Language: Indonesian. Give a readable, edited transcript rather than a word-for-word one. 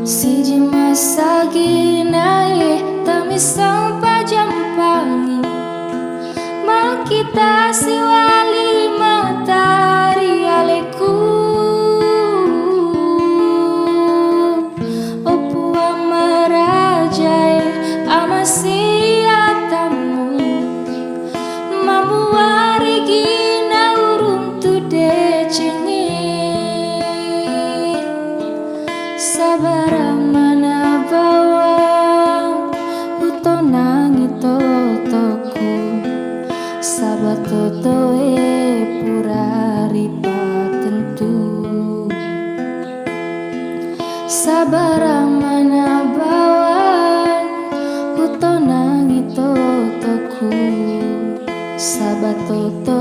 Siji masagi nae tami sampai jampangi makita siwali matahari aleku opu amarajae amasiatamu mamuari gina urung tude cengi sabara mana bawang utonang itotoku sabatoto purari patentu sabara mana bawang utonang itotoku sabatoto